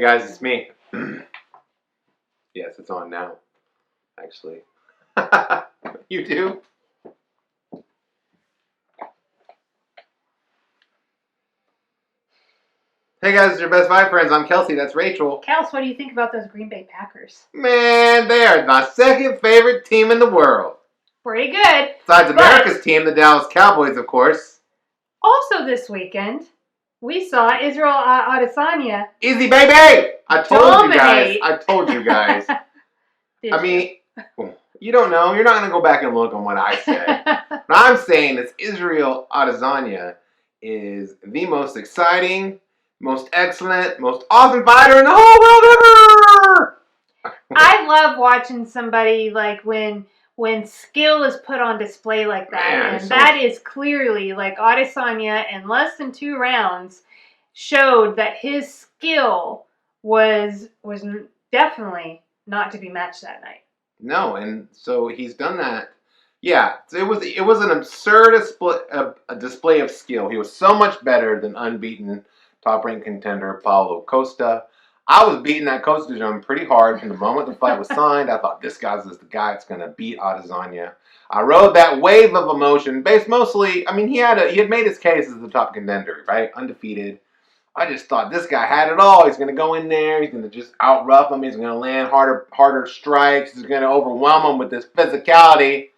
guys, it's me. Yes, it's on now, actually. You too? Hey guys, it's your best five friends. I'm Kelsey, that's Rachel. Kels, what do you think about those Green Bay Packers? Man, they are my second favorite team in the world. Pretty good. Besides America's team, the Dallas Cowboys, of course. Also this weekend, we saw Israel Adesanya. Easy, baby! I told you guys. I mean, you don't know. You're not going to go back and look on what I said. What I'm saying is Israel Adesanya is the most exciting, most excellent, most awesome fighter in the whole world ever! I love watching somebody like when skill is put on display like that. Man, and that is clearly like Adesanya in less than 2 rounds showed that his skill was definitely not to be matched that night. No, and so he's done that. Yeah, it was an absurd display of skill. He was so much better than unbeaten top-ranked contender Paulo Costa. I was beating that Costa drum pretty hard from the moment the fight was signed. I thought this guy's the guy that's going to beat Adesanya. I rode that wave of emotion based mostly. I mean, he had made his case as the top contender, right? Undefeated. I just thought this guy had it all. He's going to go in there. He's going to just out-rough him. He's going to land harder strikes. He's going to overwhelm him with his physicality.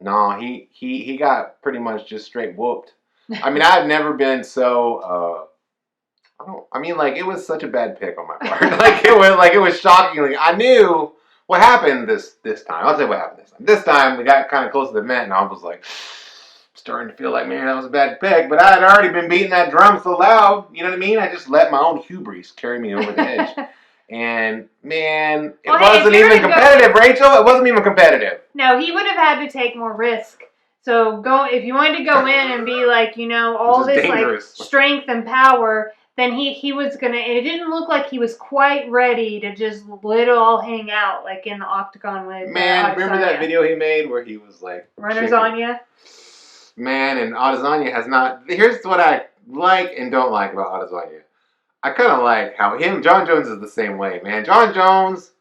No, he got pretty much just straight whooped. I mean, I've never been so. It was such a bad pick on my part. it was shockingly. I knew what happened this time. I'll tell you what happened this time. This time we got kind of close to the event, and I was like, starting to feel like, man, that was a bad pick. But I had already been beating that drum so loud. You know what I mean? I just let my own hubris carry me over the edge. And man, it wasn't even competitive, Rachel. It wasn't even competitive. No, he would have had to take more risk. So if you wanted to go in and be like, all this dangerous. Like strength and power. Then he was gonna, and it didn't look like he was quite ready to just let it all hang out like in the octagon with. Man, remember that video he made where he was like runners on you? Man, and Adesanya has not. Here's what I like and don't like about Adesanya. I kind of like how John Jones is the same way, man. John Jones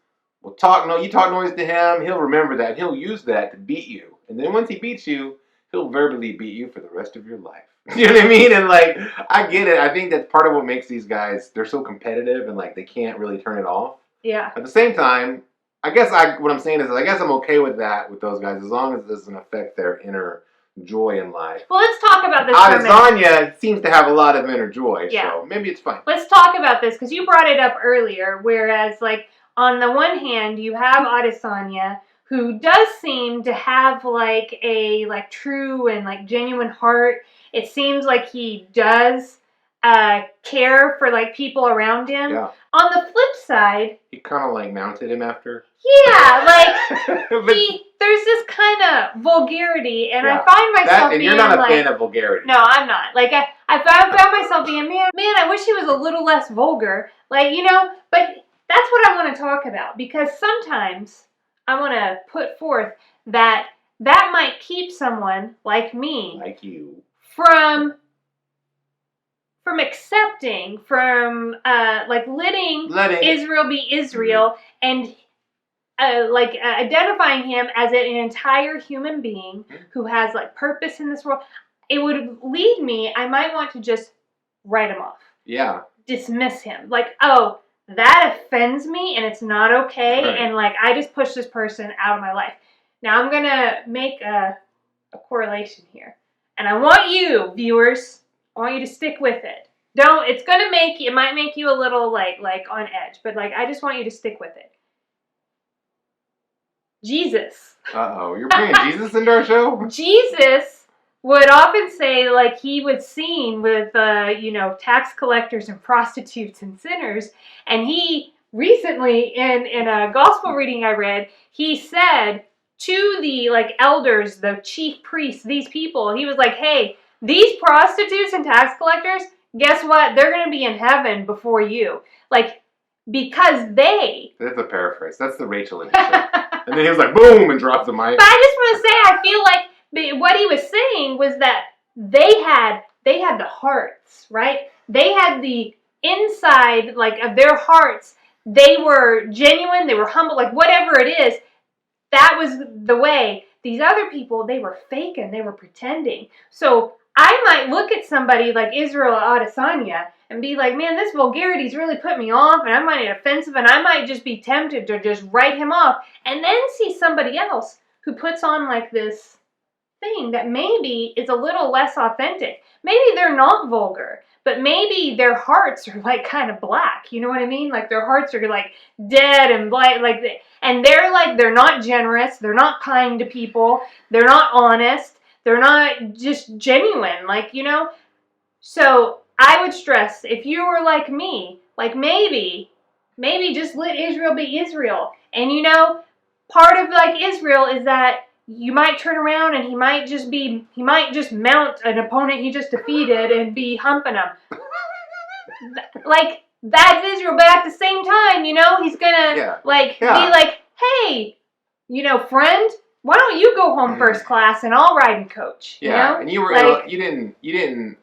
will talk. No, you talk noise to him, he'll remember that. He'll use that to beat you, and then once he beats you, he'll verbally beat you for the rest of your life. You know what I mean? And like, I get it. I think that's part of what makes these guys, they're so competitive and like they can't really turn it off. Yeah. At the same time, what I'm saying is I guess I'm okay with that with those guys as long as it doesn't affect their inner joy in life. Well, let's talk about this. Adesanya seems to have a lot of inner joy, so maybe it's fine. Let's talk about this because you brought it up earlier. Whereas, like on the one hand, you have Adesanya, who does seem to have like a true and like genuine heart. It seems like he does care for like people around him. Yeah. On the flip side, he kind of like mounted him after. Yeah, like there's this kind of vulgarity, and I find myself being you're not a like, fan of vulgarity. No, I'm not. Like I found myself being man. I wish he was a little less vulgar. Like but that's what I want to talk about because sometimes I want to put forth that might keep someone like me, like you, from accepting, from letting Israel be Israel, and identifying him as an entire human being who has like purpose in this world. It would lead me. I might want to just write him off. Yeah. Dismiss him. Like, oh, that offends me, and it's not okay, right. And like I just pushed this person out of my life. Now I'm gonna make a correlation here. And I want you, viewers, I want you to stick with it. It might make you a little like on edge, but like I just want you to stick with it. Jesus. Uh-oh, you're bringing Jesus into our show? Jesus would often say like he was seen with tax collectors and prostitutes and sinners, and he recently in a gospel reading I read, he said to the elders, the chief priests, these people, he was like, hey, these prostitutes and tax collectors, guess what? They're going to be in heaven before you. Because they... That's a paraphrase. That's the Rachel edition. And then he was like, boom, and dropped the mic. But I just want to say, I feel like what he was saying was that they had the hearts, right? They had the inside, like, of their hearts, they were genuine, they were humble, like, whatever it is, that was the way. These other people, they were faking, they were pretending. So I might look at somebody like Israel Adesanya and be like, man, this vulgarity's really put me off, and I might get offensive, and I might just be tempted to just write him off, and then see somebody else who puts on like this thing that maybe is a little less authentic. Maybe they're not vulgar, but maybe their hearts are like kind of black. You know what I mean? Like their hearts are like dead and black, like, and they're not generous. They're not kind to people. They're not honest. They're not just genuine. Like, you know. So I would stress, if you were like me, like maybe just let Israel be Israel. And you know, part of like Israel is that you might turn around and he might just mount an opponent he just defeated and be humping him. Like, that's Israel, but at the same time, you know, he's gonna be like, hey, you know, friend, why don't you go home first class and I'll ride and coach? Yeah, you know? And you were like, you didn't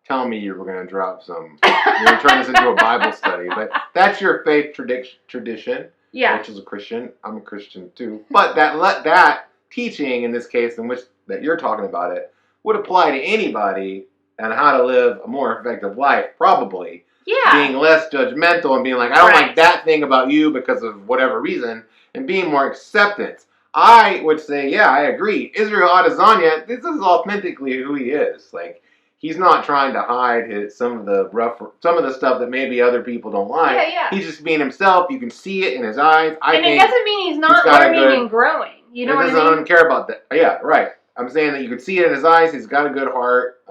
tell me you were gonna drop some. You were turning this into a Bible study, but that's your faith tradition. Yeah. Rachel's a Christian. I'm a Christian too. But that teaching in this case, in which that you're talking about it, would apply to anybody on how to live a more effective life, probably. Yeah. Being less judgmental and being like, I don't like that thing about you because of whatever reason, and being more acceptance. I would say, yeah, I agree. Israel Adesanya, this is authentically who he is. Like, he's not trying to hide some of the stuff that maybe other people don't like. Yeah. He's just being himself. You can see it in his eyes. And it doesn't mean he's not learning and growing. You know what I mean? I don't care about that. Yeah, right. I'm saying that you can see it in his eyes. He's got a good heart.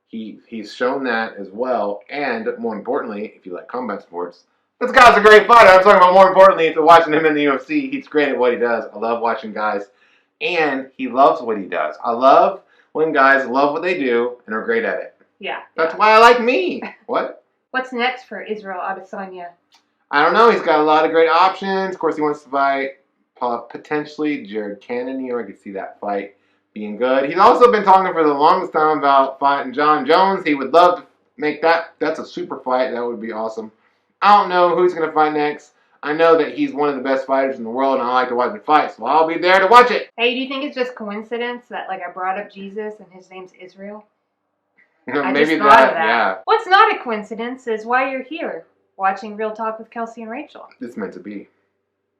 He's shown that as well. And more importantly, if you like combat sports, this guy's a great fighter. I'm talking about more importantly to watching him in the UFC. He's great at what he does. I love watching guys. And he loves what he does. I love when guys love what they do and are great at it. Yeah. That's why I like me. What? What's next for Israel Adesanya? I don't know. He's got a lot of great options. Of course, he wants to fight potentially Jared Cannonier. I could see that fight being good. He's also been talking for the longest time about fighting John Jones. He would love to make that. That's a super fight. That would be awesome. I don't know who he's going to fight next. I know that he's one of the best fighters in the world, and I like to watch him fight, so I'll be there to watch it. Hey, do you think it's just coincidence that, like, I brought up Jesus and his name's Israel? I Maybe just thought of that, yeah. What's not a coincidence is why you're here, watching Real Talk with Kelsey and Rachel. It's meant to be.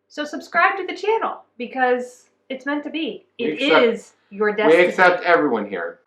So subscribe to the channel, because it's meant to be. It is your destiny. We accept everyone here.